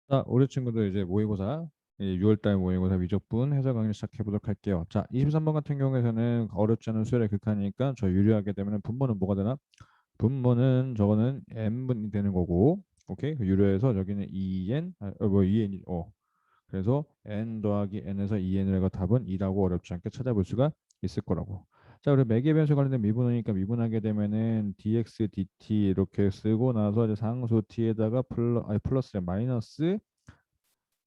자, 우리 친구들 이제 모의고사 6월달 모의고사 미적분 해설 강의 시작해 보도록 할게요. 자, 23번 같은 경우에는 어렵지 않은 수열의 극한이니까 저 유리하게 되면 분모는 뭐가 되나? 분모는 저거는 n분이 되는 거고, 오케이? 그 유료에서 여기는 2n, 뭐 2n, 그래서 n 더하기 n에서 2n을 해가 답은 2라고 어렵지 않게 찾아볼 수가 있을 거라고. 자, 그리고 매개 변수 관련된 미분이니까 미분하게 되면은 dx, dt 이렇게 쓰고 나서 이제 상수 t에다가 플러스 마이너스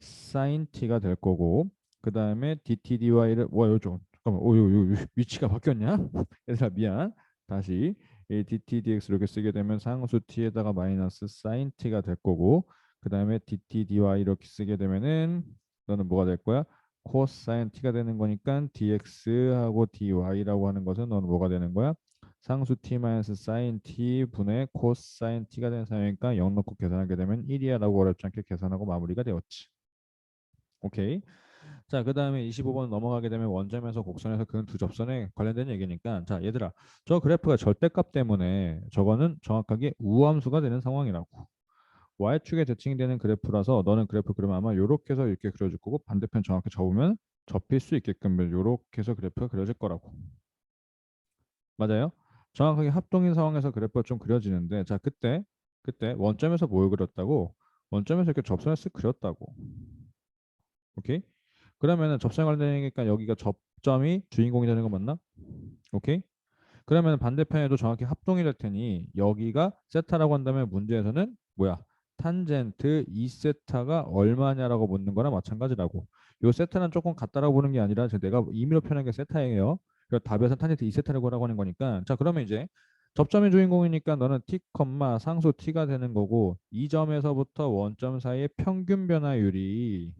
sin t가 될 거고, 그 다음에 dt dy를 요즘 잠깐만 요 위치가 바뀌었냐? 얘들아 미안. 다시 이 dt dx 이렇게 쓰게 되면 상수 t에다가 마이너스 sin t가 될 거고, 그 다음에 dt dy 이렇게 쓰게 되면은 너는 뭐가 될 거야? 코사인 t가 되는 거니까 dx하고 dy라고 하는 것은 너는 뭐가 되는 거야? 상수 t 마이너스 sin t 분의 코사인 t가 되는 상황이니까 0 넣고 계산하게 되면 1이야라고 어렵지 않게 계산하고 마무리가 되었지. 오케이. 자, 그 다음에 25번 넘어가게 되면 원점에서 곡선에서 그은 두 접선에 관련된 얘기니까, 자, 얘들아, 저 그래프가 절대값 때문에 저거는 정확하게 우함수가 되는 상황이라고. y축에 대칭이 되는 그래프라서 너는 그래프 그러면 아마 요렇게 해서 이렇게 그려줄 거고, 반대편 정확히 접으면 접힐 수 있게끔 요렇게 해서 그래프가 그려질 거라고. 맞아요? 정확하게 합동인 상황에서 그래프가 좀 그려지는데, 자, 그때 원점에서 뭘 그렸다고? 원점에서 이렇게 접선을 쓱 그렸다고. 오케이? 그러면은 접선에 관련되니까 여기가 접점이 주인공이 되는 거 맞나? 오케이? 그러면 반대편에도 정확히 합동이 될 테니 여기가 세타라고 한다면 문제에서는 뭐야? 탄젠트 2세타가 얼마냐라고 묻는 거랑 마찬가지라고. 요 세타는 조금 같다라고 보는 게 아니라 지금 내가 임의로 표현한 게 세타예요. 그래서 답에서 탄젠트 2세타를 구하라고 하는 거니까. 자, 그러면 이제 접점이 주인공이니까 너는 t, 상수 t가 되는 거고, 이 점에서부터 원점 사이의 평균 변화율이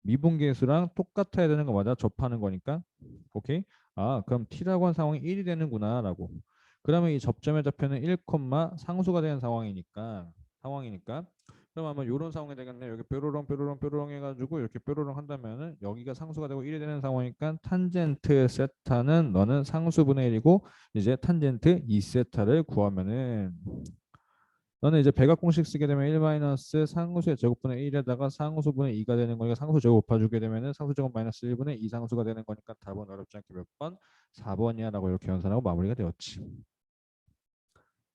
미분계수랑 똑같아야 되는 거 맞아? 접하는 거니까. 오케이? 아, 그럼 t라고 한 상황이 1이 되는구나 라고. 그러면 이 접점의 좌표는 1, 상수가 되는 상황이니까 그럼 아마 이런 상황이 되겠네. 여기 뾰로롱 뾰로롱 뾰로롱 해가지고 이렇게 뾰로롱 한다면은 여기가 상수가 되고 1이 되는 상황이니까 탄젠트 세타는 너는 상수분의 1이고, 이제 탄젠트 2세타를 구하면은 너는 이제 백악 공식 쓰게 되면 1 마이너스 상수의 제곱분의 1에다가 상수분의 2가 되는 거니까 상수 제곱 곱해주게 되면은 상수 제곱 마이너스 1분의 2 상수가 되는 거니까 답은 어렵지 않게 몇 번? 4번이야 라고 이렇게 연산하고 마무리가 되었지.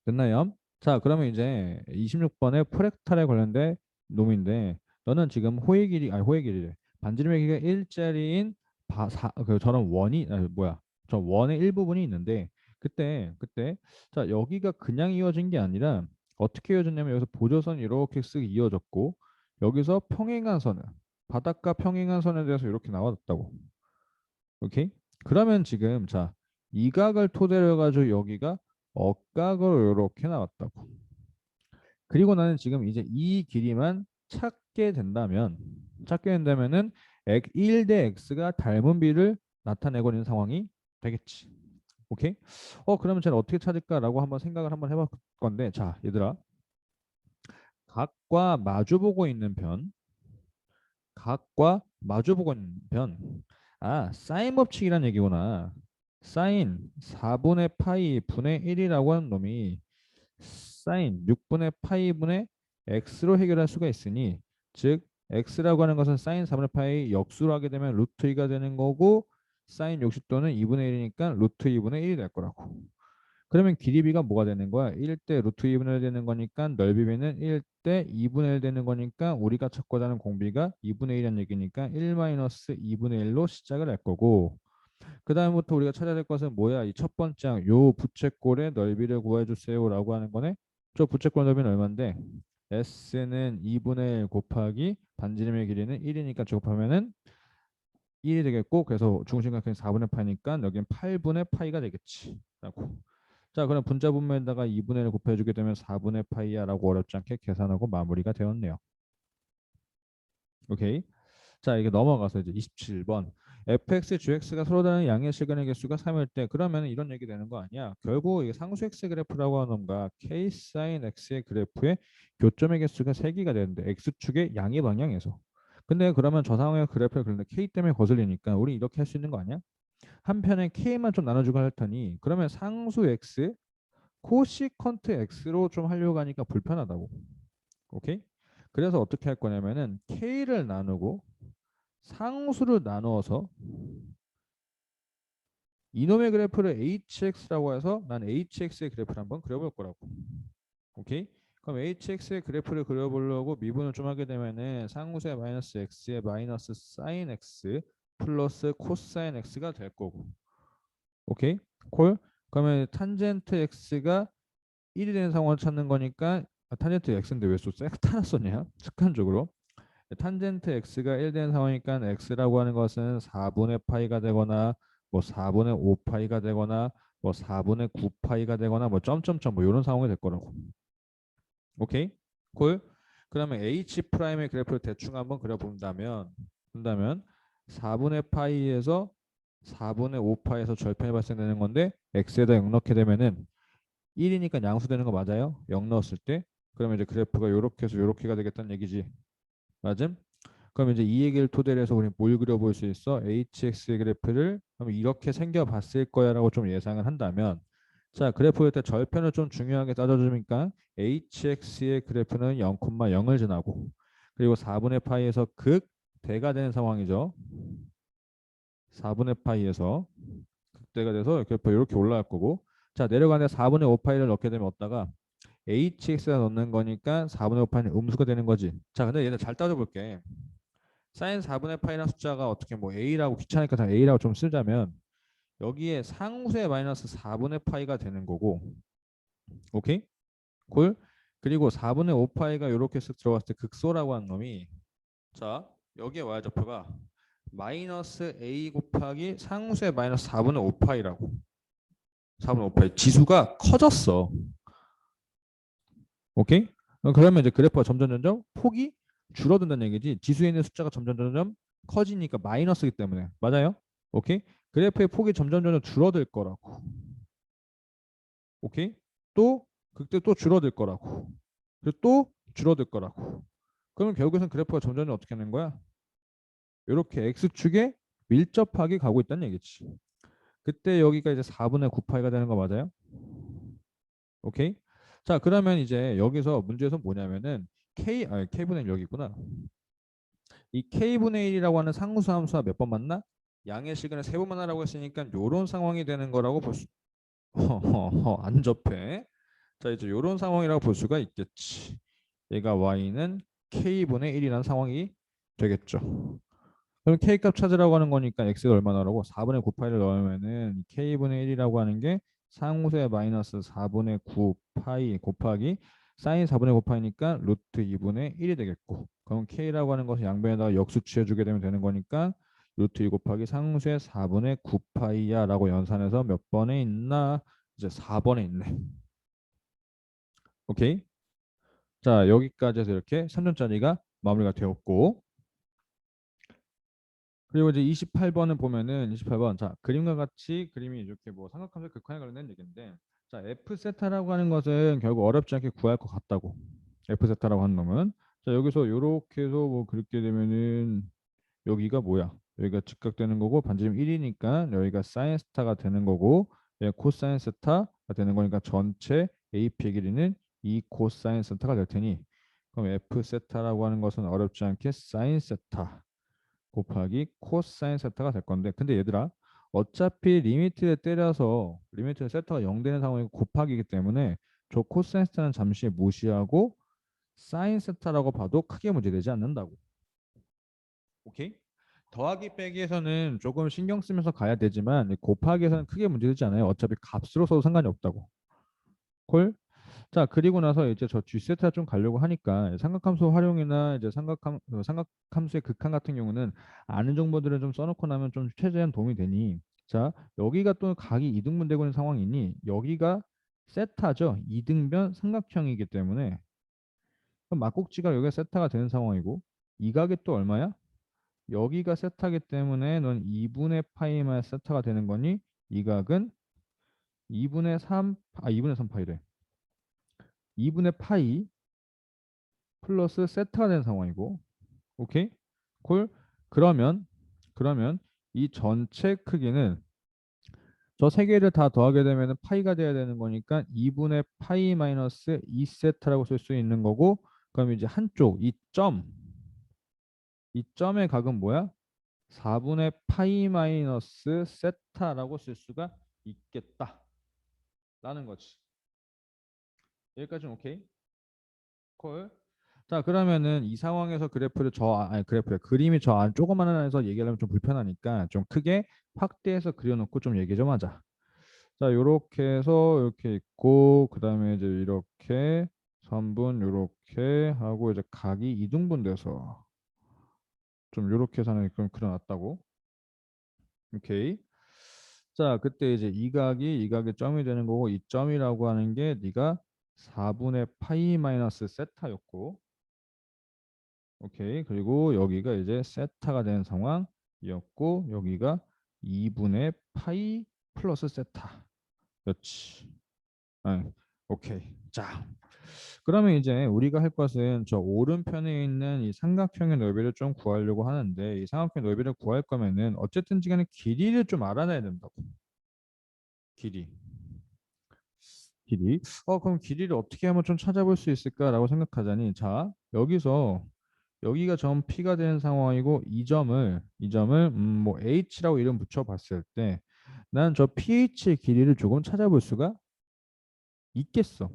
됐나요? 자, 그러면 이제 26번의 프랙탈에 관련된 놈인데, 너는 지금 호의 길이래. 반지름의 길이가 일자리인 저런 저 원의 일부분이 있는데, 그때 자, 여기가 그냥 이어진 게 아니라 어떻게 이어졌냐면 여기서 보조선이 이렇게 쓱 이어졌고, 여기서 평행한 선을, 바닥과 평행한 선에 대해서 이렇게 나와줬다고. 오케이? 그러면 지금 자, 이 각을 토대로 해가지고 여기가 억각으로 이렇게 나왔다고. 그리고 나는 지금 이제 이 길이만 찾게 된다면은 1 대 x가 닮은 비를 나타내고 있는 상황이 되겠지. 오케이? 그러면 쟤는 어떻게 찾을까라고 한번 생각을 한번 해볼 건데, 자, 얘들아, 각과 마주보고 있는 편, 각과 마주보고 있는 편. 아, 사인 법칙이란 얘기구나. 사인 4분의 파이 분의 1이라고 하는 놈이 사인 6분의 파이 분의 x로 해결할 수가 있으니, 즉 x라고 하는 것은 사인 4분의 파이 역수로 하게 되면 루트 2가 되는 거고, 사인 60도는 2분의 1이니까 루트 2분의 1이 될 거라고. 그러면 길이비가 뭐가 되는 거야? 1대 루트 2분의 1 되는 거니까, 넓이비는 1대 2분의 1 되는 거니까, 우리가 찾고자 하는 공비가 2분의 1이라는 얘기니까 1 마이너스 2분의 1로 시작을 할 거고, 그 다음부터 우리가 찾아야 될 것은 뭐야? 이 첫 번째 항, 요 부채꼴의 넓이를 구해주세요 라고 하는 거네. 저 부채꼴 넓이는 얼마인데, S는 2분의 1 곱하기 반지름의 길이는 1이니까 제곱하면은 1이 되겠고, 그래서 중심각형이 4분의 파이니까 여기는 8분의 파이가 되겠지 라고. 자, 그럼 분자 분모에다가 2분의 1 곱해주게 되면 4분의 파이야 라고 어렵지 않게 계산하고 마무리가 되었네요. 오케이. 자, 이게 넘어가서 이제 27번. fx, gx가 서로 다른 양의 실근의 개수가 3일 때, 그러면 이런 얘기 되는 거 아니야? 결국 이게 상수 x 그래프라고 하는 건가? k sin x의 그래프의 교점의 개수가 3개가 되는데 x축의 양의 방향에서. 근데 그러면 저 상황의 그래프를 그리는데 k 때문에 거슬리니까 우리 이렇게 할 수 있는 거 아니야? 한편에 k만 좀 나눠주고 할 테니, 그러면 상수 x 코시컨트 x로 좀 하려고 하니까 불편하다고. 오케이? 그래서 어떻게 할 거냐면은 k를 나누고 상수를 나누어서 이놈의 그래프를 hx라고 해서 난 hx의 그래프를 한번 그려볼 거라고. 오케이? 그럼 hx의 그래프를 그려보려고 미분을 좀 하게 되면은 상수의 마이너스 x의 마이너스 사인 x 플러스 코사인 x가 될 거고. 오케이? 콜? 그러면 탄젠트 x가 1이 되는 상황을 찾는 거니까 탄젠트 x인데 왜 또 섹타나 썼냐? 습관적으로. 탄젠트 x가 1 되는 상황이니까 x라고 하는 것은 4분의 파이가 되거나 뭐 4분의 5파이가 되거나 뭐 4분의 9파이가 되거나 뭐 점점점 뭐 이런 상황이 될 거라고. 오케이? 콜? 그러면 h 프라임의 그래프를 대충 한번 그려본다면 4분의 파이에서 4분의 5파이에서 절편이 발생되는 건데 x에다 0 넣게 되면은 1이니까 양수되는 거 맞아요? 0 넣었을 때. 그러면 이제 그래프가 요렇게 해서 요렇게가 되겠다는 얘기지. 맞음? 그럼 이제 이 얘기를 토대로 해서 우리 뭘 그려볼 수 있어? hx의 그래프를 그럼 이렇게 생겨봤을 거야라고 좀 예상을 한다면 자 그래프일 때 절편을 좀 중요하게 따져주니까 hx의 그래프는 0,0을 지나고 그리고 4분의 파이에서 극대가 되는 상황이죠. 4분의 파이에서 극대가 돼서 그래프 이렇게 올라갈 거고 자 내려가는데 4분의 5파이를 넣게 되면 어디다가 hx가 넣는 거니까 4분의 5파이는 음수가 되는 거지. 자 근데 얘네 잘 따져볼게. 사인 4분의 파이라는 숫자가 어떻게 뭐 a라고 귀찮으니까 다 a라고 좀 쓰자면 여기에 상수의 마이너스 4분의 파이가 되는 거고 오케이? 콜? 그리고 4분의 5파이가 이렇게 쓱 들어갔을 때 극소라고 하는 놈이 자 여기에 y좌표가 마이너스 a 곱하기 상수의 마이너스 4분의 5파이라고 4분의 5파이 지수가 커졌어. 오케이? 그러면 이제 그래프가 점점 폭이 줄어든다는 얘기지. 지수에 있는 숫자가 점점 커지니까 마이너스이기 때문에 맞아요? 오케이? 그래프의 폭이 점점 줄어들 거라고. 오케이? 또 그때 또 줄어들 거라고. 그리고 또 줄어들 거라고. 그러면 결국에는 그래프가 점점 어떻게 하는 거야? 이렇게 x축에 밀접하게 가고 있다는 얘기지. 그때 여기가 이제 4분의 9파이가 되는 거 맞아요? 오케이? 자, 그러면 이제 여기서 문제에서 뭐냐면은 k분의 1 여기 있구나. 이 k분의 1이라고 하는 상수 함수가 몇 번 만나? 양의 시간을 세 번 만나라고 했으니까 요런 상황이 되는 거라고 볼 수. 안 접해. 자, 이제 요런 상황이라고 볼 수가 있겠지. 얘가 y는 k분의 1이라는 상황이 되겠죠. 그럼 k 값 찾으라고 하는 거니까 x가 얼마나라고 4분의 9파이를 넣으면은 k분의 1이라고 하는 게 상수의 마이너스 4분의 9파이 곱하기 사인 4분의 9파이니까 루트 2분의 1이 되겠고 그럼 k라고 하는 것을 양변에다가 역수 취해주게 되면 되는 거니까 루트 2 곱하기 상수의 4분의 9파이야 라고 연산해서 몇 번에 있나 이제 4번에 있네. 오케이. 자 여기까지 해서 이렇게 3전짜리가 마무리가 되었고 그리고 이제 28번을 보면은 28번 자 그림과 같이 그림이 이렇게 뭐 삼각함수 극한에 관련된 얘기인데 자 f 세타라고 하는 것은 결국 어렵지 않게 구할 것 같다고 f 세타라고 하는 놈은 자 여기서 요렇게 해서 뭐 그렇게 되면은 여기가 뭐야 여기가 직각되는 거고 반지름 1이니까 여기가 사인 세타가 되는 거고 여기가 코사인 세타가 되는 거니까 전체 AP의 길이는 2 코사인 세타가 될 테니 그럼 f 세타라고 하는 것은 어렵지 않게 사인 세타 곱하기 코사인 세타가 될 건데 근데 얘들아 어차피 리미트에 때려서 리미트 세타가 0 되는 상황이고 곱하기이기 때문에 저 코사인 세타는 잠시 무시하고 사인 세타라고 봐도 크게 문제되지 않는다고. 오케이? 더하기 빼기에서는 조금 신경 쓰면서 가야 되지만 곱하기에서는 크게 문제되지 않아요. 어차피 값으로 써도 상관이 없다고. 콜? 자, 그리고 나서 이제 저 G세타 좀 가려고 하니까 삼각함수 활용이나 이제 삼각함수의 극한 같은 경우는 아는 정보들을 좀 써놓고 나면 좀 최대한 도움이 되니 자, 여기가 또 각이 이등분되고 있는 상황이니 여기가 세타죠. 이등변 삼각형이기 때문에 그럼 막꼭지가 여기가 세타가 되는 상황이고 이 각이 또 얼마야? 여기가 세타기 때문에 넌 2분의 파이만 세타가 되는 거니 이 각은 2분의 3, 2분의 3파이래. 2분의 파이 플러스 세타가 되는 상황이고 오케이? 콜? 그러면 이 전체 크기는 저 세 개를 다 더하게 되면 파이가 돼야 되는 거니까 2분의 파이 마이너스 2세타라고 쓸 수 있는 거고 그럼 이제 한쪽 이 점의 각은 뭐야? 4분의 파이 마이너스 세타라고 쓸 수가 있겠다라는 거지. 여기까지는 오케이? 콜. 자, 그러면은 이 상황에서 그래프를 아니 그래프래. 그림이 저 안 조그만 안에서 얘기하려면 좀 불편하니까 좀 크게 확대해서 그려놓고 좀 얘기 좀 하자. 자, 요렇게 해서 이렇게 있고 그다음에 이제 이렇게 3분 요렇게 하고 이제 각이 이등분돼서 좀 요렇게 해서 하나 그럼 그려놨다고. 오케이. 자, 그때 이제 이 각이 점이 되는 거고 이 점이라고 하는 게 네가 4분의 파이 마이너스 세타였고 오케이. 그리고 여기가 이제 세타가 되는 상황이었고 여기가 2분의 파이 플러스 세타였지. 아, 오케이. 자, 그러면 이제 우리가 할 것은 저 오른편에 있는 이 삼각형의 넓이를 좀 구하려고 하는데 이 삼각형의 넓이를 구할 거면은 어쨌든 간에 길이를 좀 알아내야 된다고. 길이. 길이. 그럼 길이를 어떻게 하면 좀 찾아볼 수 있을까라고 생각하자니 자, 여기가 점 P가 되는 상황이고 이 점을 뭐 H라고 이름 붙여 봤을 때 난 저 PH의 길이를 조금 찾아볼 수가 있겠어.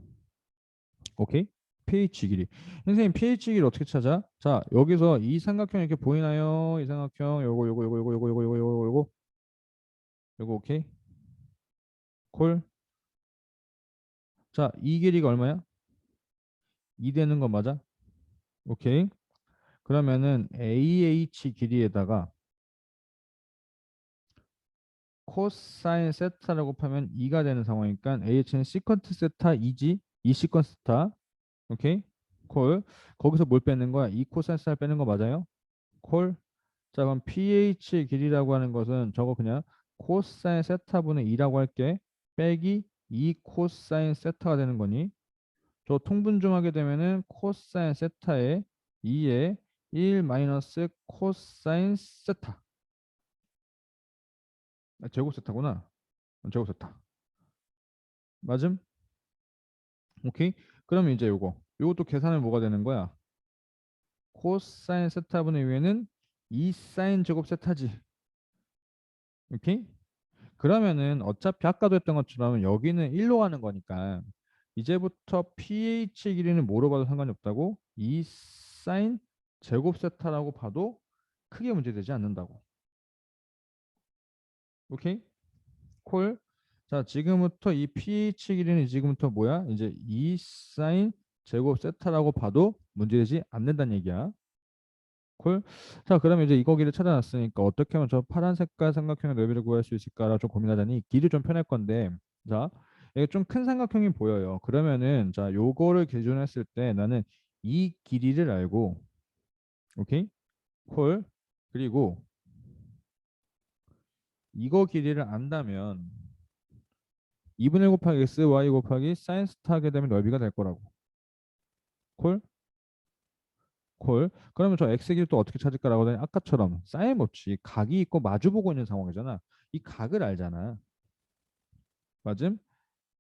오케이? pH 길이. 선생님 pH 길이 어떻게 찾아? 자, 여기서 이 삼각형 이렇게 보이나요? 이 삼각형 요거 오케이? 콜. 자, 이 길이가 얼마야? 2 되는 거 맞아? 오케이. 그러면은 AH 길이에다가 코사인 세타라고 하면 2가 되는 상황이니까 AH는 시컨트 세타 2지? 2 시컨트 세타. 오케이? 콜. 거기서 뭘 빼는 거야? 2 코사인 세타를 빼는 거 맞아요? 콜. 자, 그럼 pH 길이라고 하는 것은 저거 그냥 코사인 세타분의 2라고 할게. 빼기 2 코사인 세타가 되는 거니. 저 통분 좀 하게 되면은 코사인 세타에 2에 1 마이너스 코사인 세타. 제곱 세타구나. 제곱 세타. 맞음? 오케이. 그러면 이제 요것도 계산을 뭐가 되는 거야? 코사인 세타분의 위에는 2 사인 제곱 세타지. 오케이? 그러면은 어차피 아까도 했던 것처럼 여기는 1로 가는 거니까 이제부터 pH 길이는 뭐로 봐도 상관이 없다고 2 사인 제곱 세타라고 봐도 크게 문제되지 않는다고. 오케이? 콜. 자, 지금부터 이 pH 길이는 지금부터 뭐야? 이제 2 사인 제곱 세타라고 봐도 문제되지 않는다는 얘기야. 콜. 자, 그러면 이제 이거 길을 찾아놨으니까 어떻게 하면 저 파란 색깔 삼각형의 넓이를 구할 수 있을까라 좀 고민하자니 길이 좀 편할 건데 자, 이게 좀 큰 삼각형이 보여요. 그러면은 자, 요거를 기준으로 했을 때 나는 이 길이를 알고 오케이? 콜. 그리고 이거 길이를 안다면 2분의 1 곱하기 x y 곱하기 사인 스타 하게 되면 넓이가 될 거라고. 콜. 콜. 그러면 저 x 길이 또 어떻게 찾을까라고 하더니 아까처럼 사인 없이 각이 있고 마주보고 있는 상황이잖아. 이 각을 알잖아. 맞음?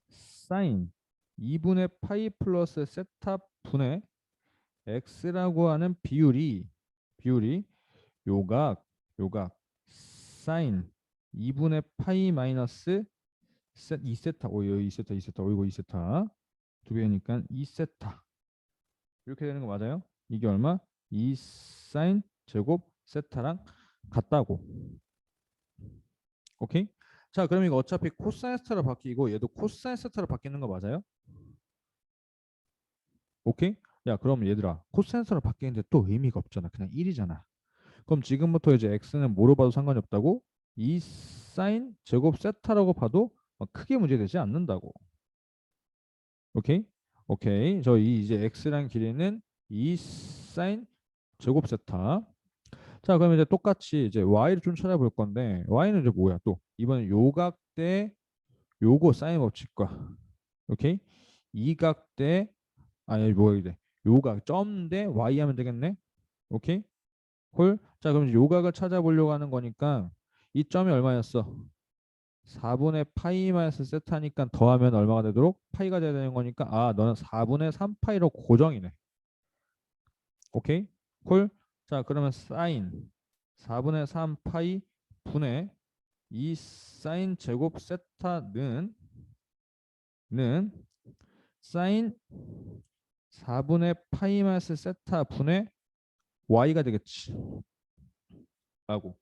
사인 2분의 파이 플러스 세타 분의 x라고 하는 비율이 요각 사인 2분의 파이 마이너스 2세타 여기 2세타 이거 2세타 두 배니까 2세타 이렇게 되는 거 맞아요? 이게 얼마? 2 사인 제곱 세타랑 같다고. 오케이? 자, 그럼 이거 어차피 코사인 세타로 바뀌고 얘도 코사인 세타로 바뀌는 거 맞아요? 오케이? 야, 그럼 얘들아, 코사인으로 바뀌는데 또 의미가 없잖아. 그냥 1이잖아. 그럼 지금부터 이제 x는 뭐로 봐도 상관이 없다고? 2 사인 제곱 세타라고 봐도 크게 문제되지 않는다고. 오케이? 오케이. 저 이제 x란 길이는 2 사인 제곱 세타. 자, 그럼 이제 똑같이 이제 y를 좀 찾아볼 건데 y는 이제 뭐야? 또 이번엔 요각 대 요거 사인 법칙과 오케이? 이각 대 아니 뭐야 이제 요각 점 대 y 하면 되겠네. 오케이. 콜. 자, 그럼 이제 요각을 찾아보려고 하는 거니까 이 점이 얼마였어? 4분의 파이 마이너스 세타니까 더하면 얼마가 되도록 파이가 돼야 되는 거니까 아 너는 4분의 3파이로 고정이네. 오케이? 콜. 자, 그러면 사인 4분의 3 파이 분의 2 사인 제곱 세타는 사인 4분의 파이 마이너스 세타 분의 y가 되겠지. 라고.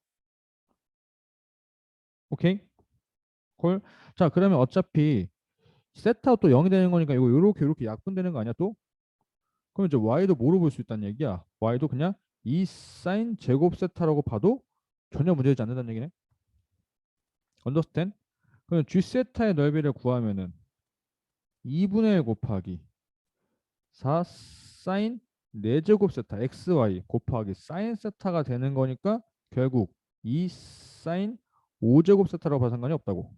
오케이? 콜. 자, 그러면 어차피 세타 또 0이 되는 거니까 이거 요렇게 약분되는 거 아니야 또? 그럼 이제 y도 뭐로 볼 수 있다는 얘기야? y도 그냥 2 사인 제곱 세타라고 봐도 전혀 문제되지 않는다는 얘기네. understand? 그럼 g 세타의 넓이를 구하면은 2분의 1 곱하기 4 사인 4제곱 세타 xy 곱하기 사인 세타가 되는 거니까 결국 2 사인 5제곱 세타라고 봐도 상관이 없다고.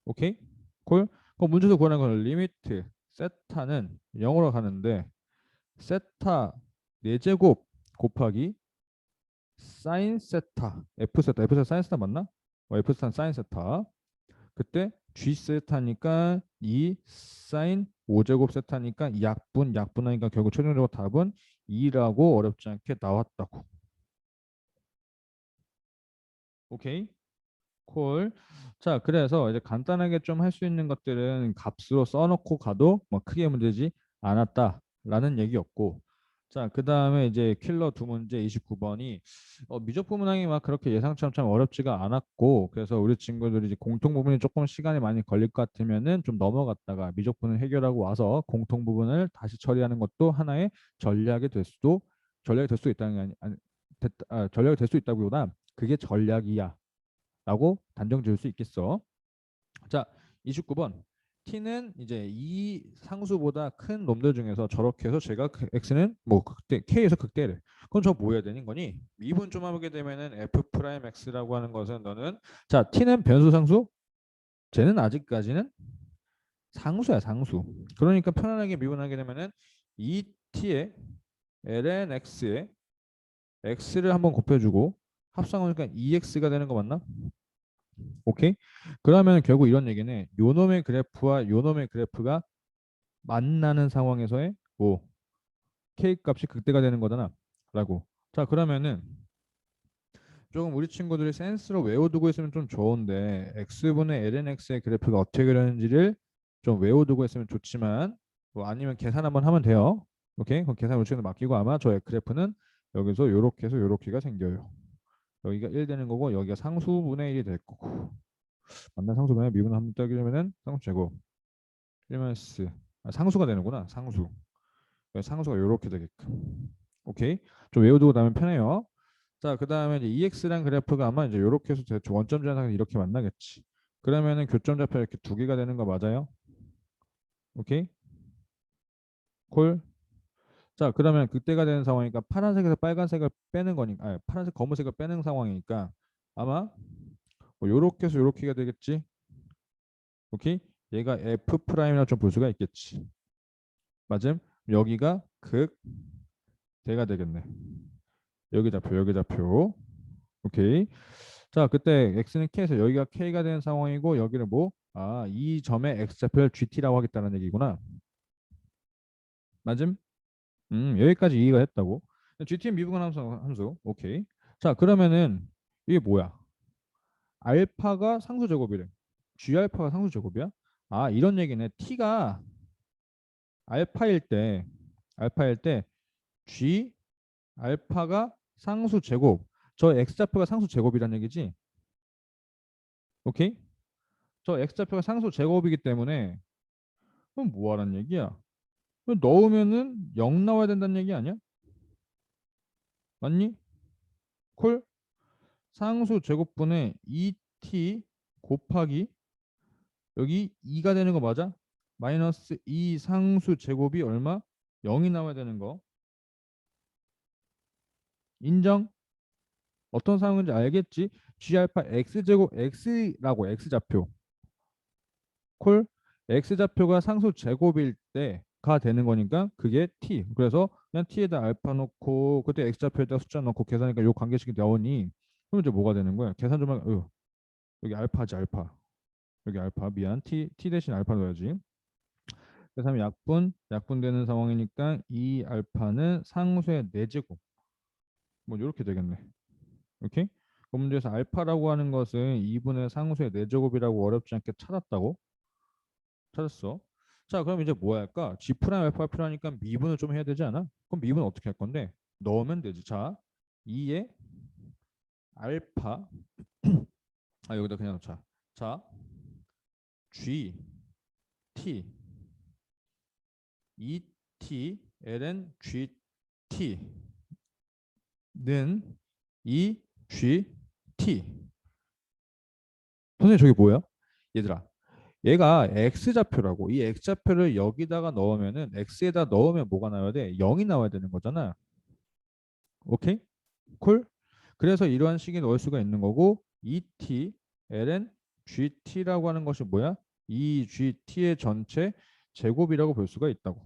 오케이? 콜? 그럼 문제에서 구하는 건 리미트 세타는 0으로 가는데 세타 4제곱 곱하기 사인 세타 f 세타 사인 세타 맞나? f 세타 사인 세타 그때 g 세타니까 2 사인 5제곱 세타니까 약분하니까 결국 최종적으로 답은 2라고 어렵지 않게 나왔다고. 오케이? 콜. 자, 그래서 이제 간단하게 좀 할 수 있는 것들은 값으로 써놓고 가도 뭐 크게 문제지 않았다라는 얘기였고. 자, 그 다음에 이제 킬러 두 문제 29번이 미적분 문항이 막 그렇게 예상처럼 참 어렵지가 않았고, 그래서 우리 친구들이 이제 공통 부분이 조금 시간이 많이 걸릴 것 같으면은 좀 넘어갔다가 미적분을 해결하고 와서 공통 부분을 다시 처리하는 것도 하나의 전략이 될 수도 있다는 게 전략이 될 수 있다기보다 그게 전략이야. 라고 단정 지을 수 있겠어. 자, 29번. t는 이제 이 상수보다 큰 놈들 중에서 저렇게 해서 제가 x는 뭐 극대 k에서 극대를. 그럼 저 뭐 해야 되는 거니? 미분 좀 하게 되면은 f 프라임 x라고 하는 것은 너는 자, t는 변수 상수? 쟤는 아직까지는 상수야, 상수. 그러니까 편안하게 미분하게 되면은 2t의 ln x에 x를 한번 곱해주고 합성하니까 2x가 되는 거 맞나? 오케이? 그러면 결국 이런 얘기는 요놈의 그래프와 요놈의 그래프가 만나는 상황에서의 뭐 k 값이 극대가 되는 거잖아. 라고. 자, 그러면은 조금 우리 친구들이 센스로 외워두고 있으면 좀 좋은데 x분의 lnx의 그래프가 어떻게 그려는지를 좀 외워두고 있으면 좋지만 뭐 아니면 계산 한번 하면 돼요. 오케이? 그럼 계산 우리 친구들 맡기고 아마 저의 그래프는 여기서 요렇게 해서 요렇게가 생겨요. 여기가 1 되는 거고 여기가 상수분의 1이 될 거고 만난 상수분의 미분 한번 따기려면은 상수 제곱 1마이너스 상수가 되는구나. 상수가 이렇게 되게끔. 오케이. 좀 외워두고 나면 편해요. 자, 그 다음에 이제 EX란 그래프가 아마 이제 이렇게 해서 원점 전상에서 이렇게 만나겠지. 그러면은 교점 좌표 이렇게 두 개가 되는 거 맞아요? 오케이. 콜. 자, 그러면 그때가 되는 상황이니까 파란색에서 빨간색을 빼는 거니까, 파란색 검은색을 빼는 상황이니까 아마 뭐 요렇게 해서 요렇게가 되겠지. 오케이. 얘가 F 프라임이라고 좀 볼 수가 있겠지. 맞음? 여기가 극대가 되겠네. 여기 좌표. 오케이. 자, 그때 x는 k에서 여기가 k가 되는 상황이고 여기는 뭐? 아, 이 점의 x좌표를 gt라고 하겠다는 얘기구나. 맞음? 여기까지 이해가 됐다고. gt는 미분한 함수. 오케이. 자, 그러면은 이게 뭐야? 알파가 상수 제곱이래. g 알파가 상수 제곱이야? 아, 이런 얘기네. t가 알파일 때 g 알파가 상수 제곱. 저 x좌표가 상수 제곱이란 얘기지. 오케이? 저 x좌표가 상수 제곱이기 때문에 그럼 뭐 하라는 얘기야? 그럼 넣으면은 0 나와야 된다는 얘기 아니야? 맞니? 콜 상수 제곱분의 2t 곱하기 여기 2가 되는 거 맞아? 마이너스 2 상수 제곱이 얼마? 0이 나와야 되는 거. 인정? 어떤 상황인지 알겠지? g 알파 x제곱 x라고 x좌표. 콜 x좌표가 상수 제곱일 때가 되는 거니까 그게 t. 그래서 그냥 t에다 알파 넣고 그때 x좌표에다 숫자 넣고 계산하니까 요 관계식이 나오니 그럼 이제 뭐가 되는 거야? 계산 좀 하면 여기 알파지 알파. 여기 알파 미안 t 대신 알파 넣어야지. 그래서 하면 약분되는 상황이니까 이 알파는 상수의 4제곱. 뭐 이렇게 되겠네. 오케이? 그 문제에서 알파라고 하는 것은 2분의 상수의 4제곱이라고 어렵지 않게 찾았다고? 찾았어. 자, 그럼 이제 뭐 할까? G 프라임 알파가 필요하니까 미분을 좀 해야 되지 않아? 그럼 미분 어떻게 할 건데? 넣으면 되지. 자, 2의 알파. 아, 여기다 그냥 넣자. 자, G, T, 2T, ln GT는 2GT. 선생님 저게 뭐야? 얘들아, 얘가 x좌표라고. 이 x좌표를 여기다가 넣으면은 x에다 넣으면 뭐가 나와야 돼? 0이 나와야 되는 거잖아. 오케이? 콜? 그래서 이러한 식이 넣을 수가 있는 거고 2t ln gt라고 하는 것이 뭐야? 이 gt의 전체 제곱이라고 볼 수가 있다고.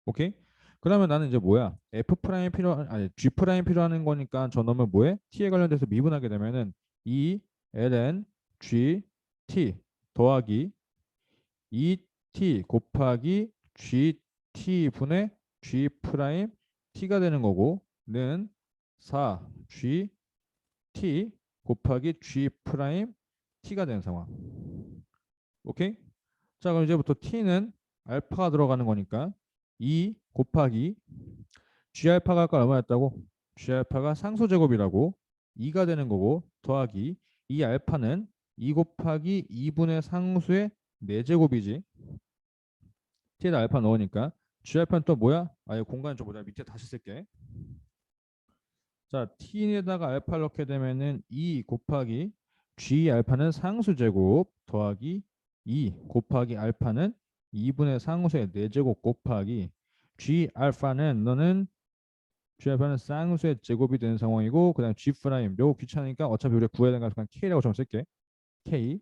오케이? 그러면 나는 이제 뭐야? f 프라임 아니 g 프라임 필요하는 거니까 저놈을 뭐해? t에 관련돼서 미분하게 되면은 2 ln gt 더하기 2t 곱하기 gt 분의 g 프라임 t가 되는 거고 는 4gt 곱하기 g 프라임 t가 되는 상황. 오케이? 자, 그럼 이제부터 t는 알파가 들어가는 거니까 2 곱하기 g 알파가 아까 얼마였다고? g 알파가 상수 제곱이라고 2가 되는 거고 더하기 이 알파는 2 곱하기 2분의 상수의 4제곱이지. t에다 알파 넣으니까 g 알파는 또 뭐야? 아예 공간 좀 보자. 밑에 다시 쓸게. 자, t에다가 알파를 넣게 되면은 2 곱하기 g 알파는 상수 제곱 더하기 2 곱하기 알파는 2분의 상수의 4제곱 곱하기 g 알파는 너는 g 알파는 상수의 제곱이 되는 상황이고 그다음 g 프라임 요거 귀찮으니까 어차피 우리가 구해야 되는 거 k라고 좀 쓸게. k.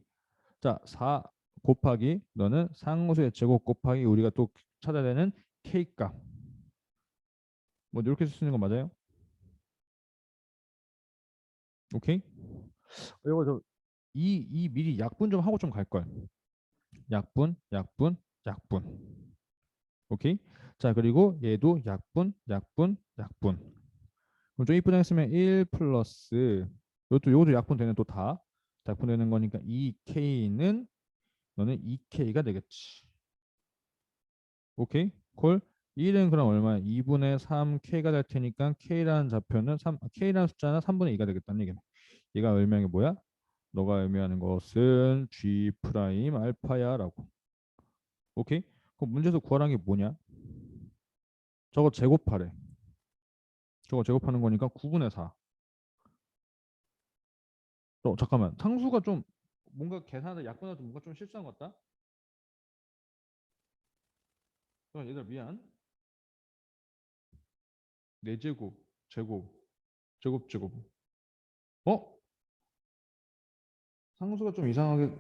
자, 4 곱하기 너는 상수의 제곱 곱하기 우리가 또 찾아야 되는 k 값. 뭐 이렇게 쓸 수 있는 거 맞아요? 오케이? 이거 이 미리 약분 좀 하고 좀 갈 걸. 약분. 오케이? 자, 그리고 얘도 약분. 그럼 좀 이쁘게 했으면 1 플러스 요것도 약분 되는 또 다 약분 되는 거니까 2k는 너는 2k가 되겠지. 오케이? 콜. 1은 그럼 얼마야? 2분의 3k가 될 테니까 k라는 좌표는 k라는 숫자는 3분의 2가 되겠다는 얘기네. 얘가 의미하는 게 뭐야? 너가 의미하는 것은 G 프라임 알파야라고. 오케이? 그럼 문제에서 구하라는 게 뭐냐? 저거 제곱하래. 저거 제곱하는 거니까 9분의 4. 잠깐만. 상수가 좀 뭔가 계산하다 약분하다 뭔가 좀 실수한 것 같다. 얘들아 미안. 4제곱, 제곱. 어? 상수가 좀 이상하게.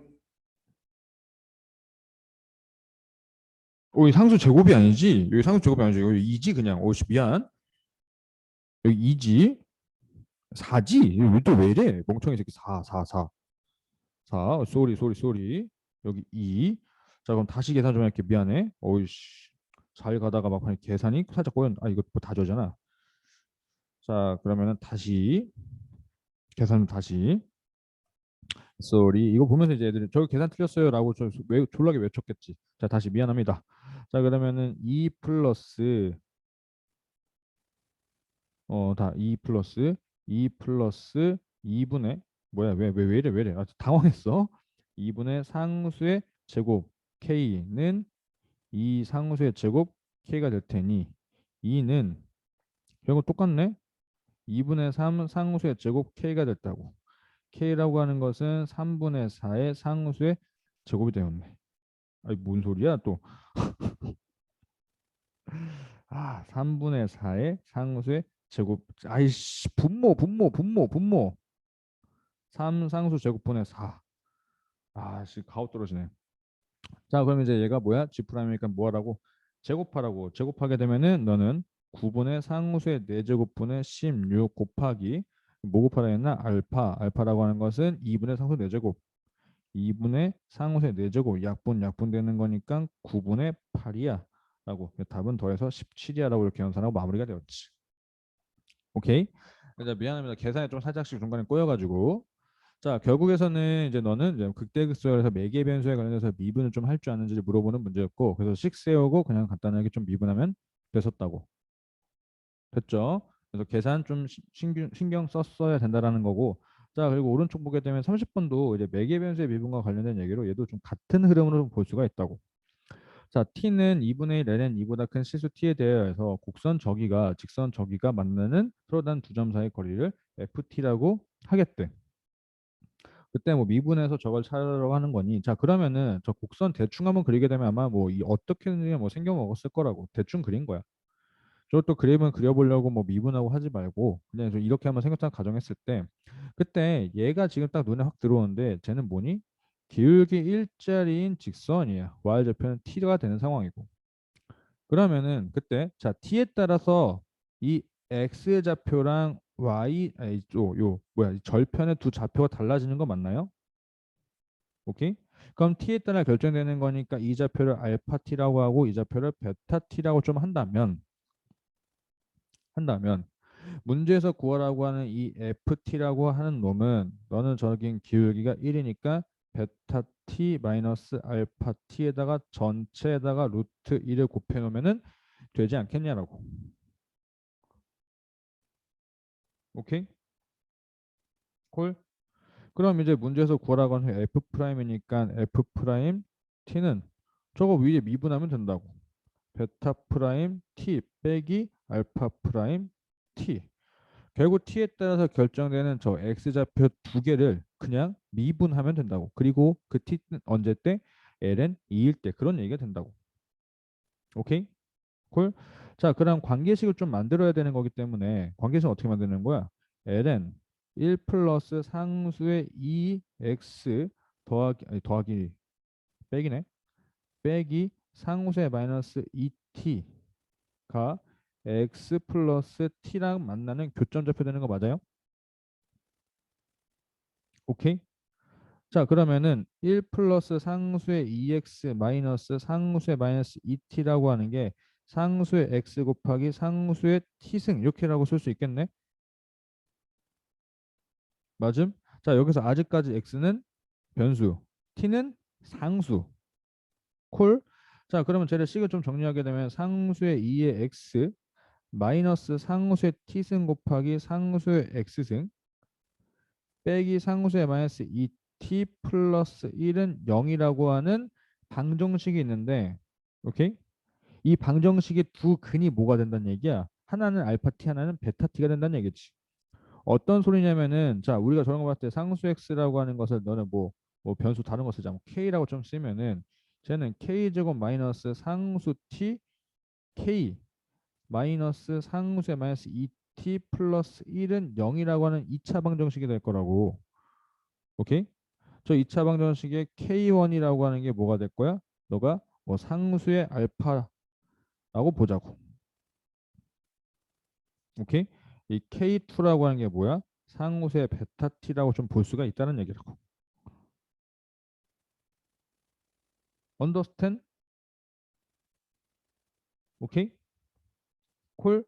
이 상수 제곱이 아니지? 여기 상수 제곱이 아니지? 여기 2지 그냥. 씨 미안. 여기 2지? 4지? 여기 또 왜 이래? 멍청이 새끼 4. 쏘리. 여기 2. 자, 그럼 다시 계산 좀 할게. 미안해. 어이씨. 잘 가다가 막 계산이 살짝 꼬였. 이거 뭐 다저잖아. 자, 그러면은 다시 계산 다시. 쏘리. 이거 보면서 이제 애들이 저기 계산 틀렸어요라고 졸라게 외쳤겠지. 자, 다시 미안합니다. 자, 그러면은 2 플러스 다 2 플러스 2분의 뭐야 왜 이래 당황했어. 2분의 상수의 제곱 k는 이 상수의 제곱 k가 될 테니 2는 결국 똑같네. 2분의 3 상수의 제곱 k가 됐다고. k라고 하는 것은 3분의 4의 상수의 제곱이 되었네. 아니 뭔 소리야 또. 3분의 4의 상수의 제곱. 아이씨 분모 3 상수 제곱분의 4. 씨 가오 떨어지네. 자, 그럼 이제 얘가 뭐야? G 프라임이니까 뭐하라고? 제곱하라고. 제곱하게 되면은 너는 9분의 상수의 4제곱분의 16 곱하기 뭐 곱하라 했나? 알파라고 하는 것은 2분의 상수 4제곱. 2분의 상수의 4제곱 약분 되는 거니까 9분의 8이야 라고 답은 더해서 17이야 라고 이렇게 연산하고 마무리가 되었지. 오케이. 이제 미안합니다. 계산이 좀 살짝씩 중간에 꼬여가지고 자 결국에서는 이제 너는 이제 극대극소에서 매개 변수에 관련해서 미분을 좀 할 줄 아는지 물어보는 문제였고 그래서 식 세우고 그냥 간단하게 좀 미분하면 됐었다고. 됐죠? 그래서 계산 좀 신경 썼어야 된다라는 거고. 자, 그리고 오른쪽 보게 되면 30번도 이제 매개 변수의 미분과 관련된 얘기로 얘도 좀 같은 흐름으로 볼 수가 있다고. 자, t는 2분의 1 ln 2보다 큰 실수 t에 대해서 곡선 저기가 직선 저기가 만나는 서로 다른 두 점 사이 거리를 ft라고 하겠대. 그때 뭐 미분해서 저걸 찾으려고 하는 거니. 자, 그러면은 저 곡선 대충 한번 그리게 되면 아마 뭐 이 어떻게든 뭐 생겨 먹었을 거라고. 대충 그린 거야. 저것도 그림을 그려보려고 뭐 미분하고 하지 말고 그냥 좀 이렇게 한번 생각상 가정했을 때 그때 얘가 지금 딱 눈에 확 들어오는데 쟤는 뭐니? 기울기 일자리인 직선이야. y좌표는 t가 되는 상황이고 그러면은 그때 자 t에 따라서 이 x좌표랑 y 아니 요 뭐야 이 절편의 두 좌표가 달라지는 거 맞나요? 오케이? 그럼 t에 따라 결정되는 거니까 이 좌표를 알파 t라고 하고 이 좌표를 베타 t라고 좀 한다면 문제에서 구하라고 하는 이 ft라고 하는 놈은 너는 저긴 기울기가 1이니까 베타 t 마이너스 알파 t에다가 전체에다가 루트 1을 곱해 놓으면은 되지 않겠냐라고. 오케이? 콜? 그럼 이제 문제에서 구하라고 하는 f 프라임이니까 f 프라임 t는 저거 위에 미분하면 된다고. 베타 프라임 t 빼기 알파 프라임 t. 결국 t에 따라서 결정되는 저 x좌표 두 개를 그냥 미분하면 된다고. 그리고 그 t는 언제 때? ln 2일 때 그런 얘기가 된다고. 오케이? 콜? 자, 그럼 관계식을 좀 만들어야 되는 거기 때문에 관계식은 어떻게 만드는 거야? ln 1 플러스 상수의 2x 더하기 아니 더하기 빼기네. 빼기 상수의 마이너스 2t가 x 플러스 t랑 만나는 교점좌표 되는 거 맞아요? 오케이? 자, 그러면은 1 플러스 상수의 2x 마이너스 상수의 마이너스 2t라고 하는 게 상수의 x 곱하기 상수의 t승 이렇게라고 쓸 수 있겠네? 맞음? 자, 여기서 아직까지 x는 변수, t는 상수. 콜? 자, 그러면 쟤를 식을 좀 정리하게 되면 상수의 2의 x 마이너스 상수의 t승 곱하기 상수의 x승 빼기 상수의 마이너스 2t 플러스 1은 0이라고 하는 방정식이 있는데 오케이? 이 방정식의 두 근이 뭐가 된다는 얘기야? 하나는 알파 t 하나는 베타 t가 된다는 얘기지. 어떤 소리냐면은 자 우리가 저런 거 봤을 때 상수 x라고 하는 것을 너는 뭐 변수 다른 거 쓰자. 뭐 k라고 좀 쓰면은 쟤는 k 제곱 마이너스 상수 t k 마이너스 상수의 마이너스 2t 플러스 1은 0이라고 하는 2차 방정식이 될 거라고. 오케이? 저 2차 방정식의 K1이라고 하는 게 뭐가 될 거야? 너가 뭐 상수의 알파라고 보자고. 오케이? 이 K2라고 하는 게 뭐야? 상수의 베타 T라고 좀 볼 수가 있다는 얘기라고. 언더스탠? 오케이? 콜?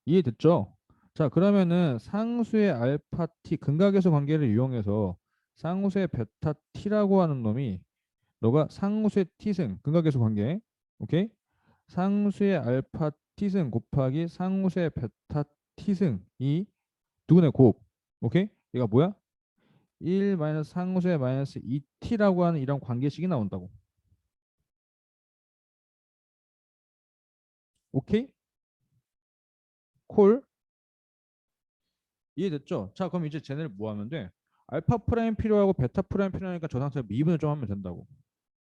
이해됐죠? 자, 그러면은 상수의 알파 T 근각에서 관계를 이용해서 상수의 베타 T라고 하는 놈이 너가 상수의 T승 근각에서 관계 오케이? 상수의 알파 t승 곱하기 상수의 베타 t승이 누구네 곱. 오케이? 얘가 뭐야? 1 마이너스 상수의 마이너스 2t라고 하는 이런 관계식이 나온다고. 오케이? 콜? 이해됐죠? 자, 그럼 이제 쟤네를 뭐 하면 돼? 알파 프라임 필요하고 베타 프라임 필요하니까 저 상태에서 미분을 좀 하면 된다고.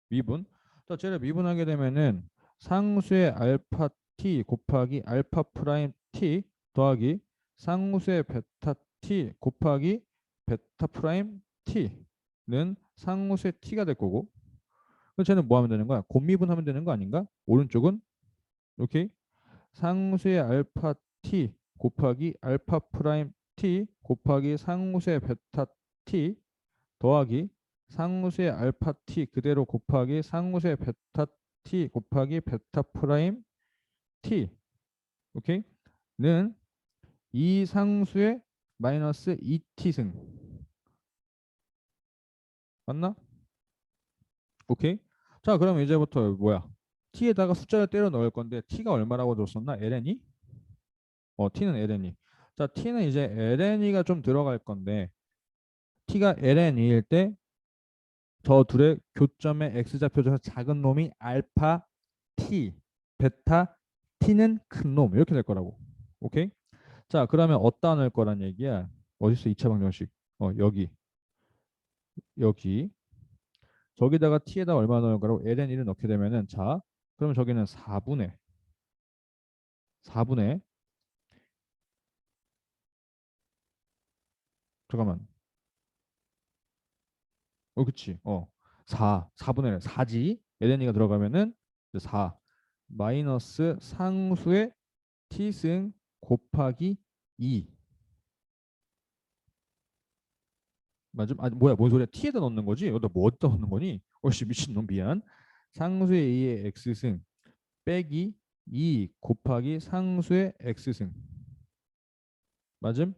미분. 자, 쟤를 미분하게 되면은 상수의 알파 t 곱하기 알파 프라임 t 더하기 상수의 베타 t 곱하기 베타 프라임 t는 상수의 t가 될 거고. 그럼 쟤는 뭐 하면 되는 거야? 곱미분하면 되는 거 아닌가? 오른쪽은 오케이. 상수의 알파 t 곱하기 알파 프라임 t 곱하기 상수의 베타 t 더하기 상수의 알파 t 그대로 곱하기 상수의 베타 t 곱하기 베타 프라임 t. 오케이? 는 이 상수의 마이너스 2t승. 맞나? 오케이? 자, 그러면 이제부터 뭐야? t에다가 숫자를 때려 넣을 건데 t가 얼마라고 줬었나? ln이? t는 ln이. 자, t는 이제 ln이가 좀 들어갈 건데 t가 ln이일 때 저 둘의 교점의 x좌표 중에서 작은 놈이 알파 t, 베타 t는 큰 놈 이렇게 될 거라고. 오케이? 자, 그러면 어디다 넣을 거란 얘기야? 어딨어? 2차 방정식. 여기. 저기다가 t에다 얼마 넣을 거라고 ln1을 넣게 되면은 자, 그러면 저기는 4분의 잠깐만. 그치. 4분의 4지. ln이가 들어가면은 4 마이너스 상수의 t승 곱하기 2. 맞음? 아, 뭐야, 뭔 소리야? t에다 넣는 거지? 여기다 뭐 어디다 넣는 거니? 어씨, 미친놈, 미안. 상수의 2의 x승 빼기 2 곱하기 상수의 x승. 맞음?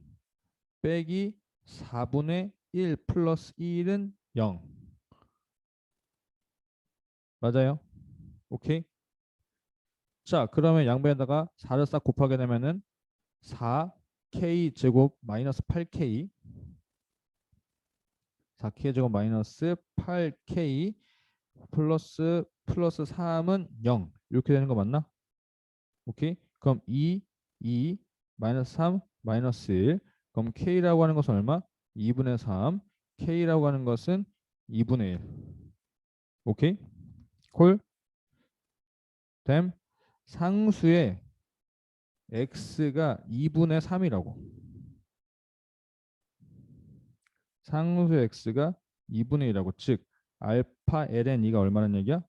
빼기 4분의 1 플러스 1은 0. 맞아요? 오케이? 자, 그러면 양변에다가 4를 싹 곱하게 되면은 4k 제곱 마이너스 8k 4k 제곱 마이너스 8k 플러스 3은 0 이렇게 되는 거 맞나? 오케이? 그럼 2 마이너스 3 마이너스 1 그럼 k라고 하는 것은 얼마? 2분의 3 k라고 하는 것은 2분의 1 오케이? 콜? 됨 상수의 x가 2분의 3이라고 상수의 x가 2분의 1이라고 즉 알파 ln2가 얼마는 얘기야?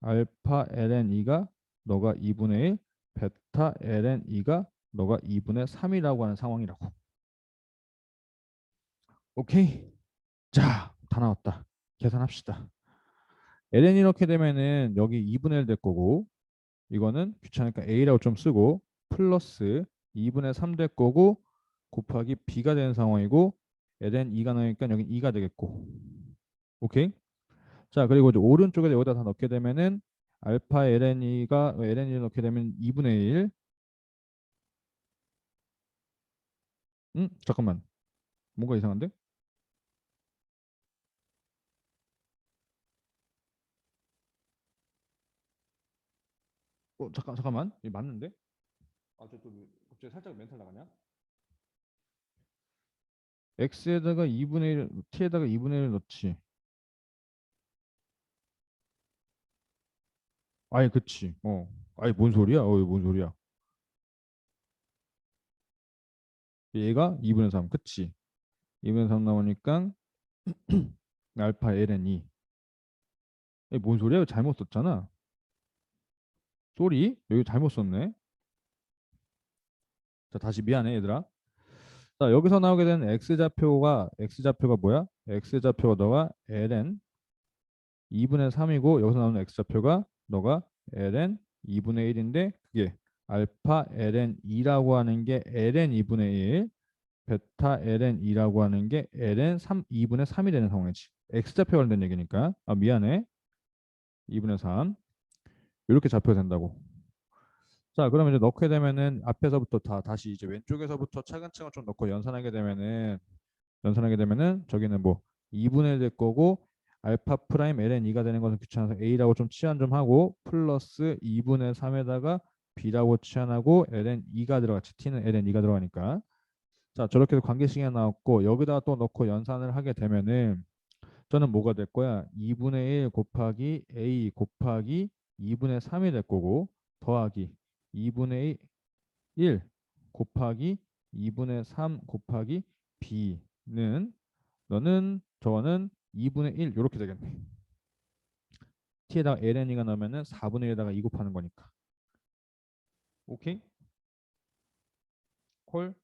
알파 ln2가 너가 2분의 1 베타 ln2가 너가 2분의 3이라고 하는 상황이라고 오케이? 자, 다 나왔다. 계산합시다. ln 이렇게 되면은 여기 2분의 1 될 거고 이거는 귀찮으니까 a라고 좀 쓰고 플러스 2분의 3 될 거고 곱하기 b가 되는 상황이고 ln 2가 나오니까 여기 2가 되겠고 오케이? 자, 그리고 이제 오른쪽에 여기다 다 넣게 되면은 알파 ln2가 ln2를 넣게 되면 2분의 1 잠깐만. 뭔가 이상한데? 잠깐만. 이게 맞는데? 저또 갑자기 살짝 멘탈 나가냐? x에다가 2분의 1, t에다가 2분의 1 넣지. 아니, 그치. 아니, 뭔 소리야? 이거 뭔 소리야? 얘가 2분의 3, 그치? 2분의 3 나오니까 알파 ln 2. 뭔 소리야? 이거 잘못 썼잖아. 쏘리? 여기 잘못 썼네. 자, 다시 미안해, 얘들아. 자, 여기서 나오게 되는 x좌표가 뭐야? x좌표가 너가 ln 2분의 3이고 여기서 나오는 x좌표가 너가 ln 2분의 1인데 그게 알파 ln 2라고 하는 게 ln 2분의 1, 베타 ln 2라고 하는 게 ln 3 2분의 3이 되는 상황이지. x좌표 관련된 얘기니까. 아, 미안해. 2분의 3. 이렇게 좌표가 된다고. 자, 그러면 이제 넣게 되면은 앞에서부터 다시 이제 왼쪽에서부터 차근차근 좀 넣고 연산하게 되면은 저기는 뭐 2분의 1 될 거고 알파 프라임 ln 2가 되는 것은 귀찮아서 a라고 좀 치환 좀 하고 플러스 2분의 3에다가 b라고 치환하고 ln 2가 들어갔지. t는 ln 2가 들어가니까. 자, 저렇게 해서 관계식이 나왔고 여기다가 또 넣고 연산을 하게 되면은 저는 뭐가 될 거야? 2분의 1 곱하기 a 곱하기 2분의 3이 될 거고 더하기 2분의 1 곱하기 2분의 3 곱하기 b는 너는 저거는 2분의 1 이렇게 되겠네. t에다가 ln이가 넣으면은 4분의 1에다가 2 곱하는 거니까. 오케이? 콜?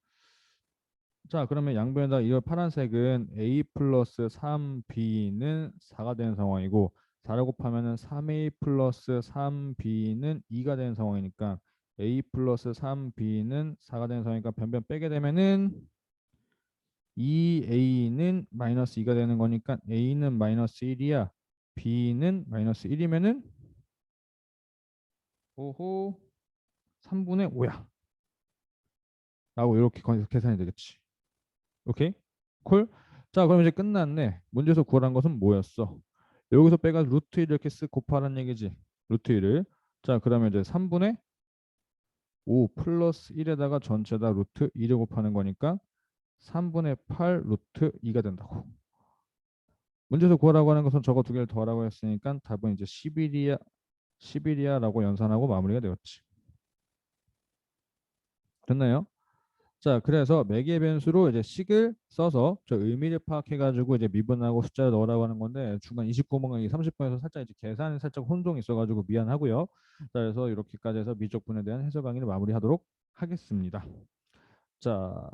자, 그러면 양변에다 이 파란색은 a 플러스 3b는 4가 되는 상황이고 4를 곱하면은 3a 플러스 3b는 2가 되는 상황이니까 a 플러스 3b는 4가 되는 상황이니까 변변 빼게 되면은 2a는 마이너스 2가 되는 거니까 a는 마이너스 1이야. b는 마이너스 1이면은 오호 3분의 5야. 라고 이렇게 계산이 되겠지. 오케이? 콜? 자, 그럼 이제 끝났네. 문제에서 구하란 것은 뭐였어? 여기서 빼가 루트 1 이렇게 쓱 곱하라는 얘기지. 루트 1을. 자, 그러면 이제 3분의 5 플러스 1에다가 전체다 루트 2를 곱하는 거니까 3분의 8 루트 2가 된다고. 문제에서 구하라고 하는 것은 저거 두 개를 더하라고 했으니까 답은 이제 11이야. 11이야라고 연산하고 마무리가 되었지. 됐나요? 자, 그래서 매개 변수로 이제 식을 써서 저 의미를 파악해가지고 이제 미분하고 숫자를 넣으라고 하는 건데 중간 29번과 30번에서 살짝 이제 계산이 살짝 혼동이 있어가지고 미안하고요. 자, 그래서 이렇게까지 해서 미적분에 대한 해설 강의를 마무리하도록 하겠습니다. 자.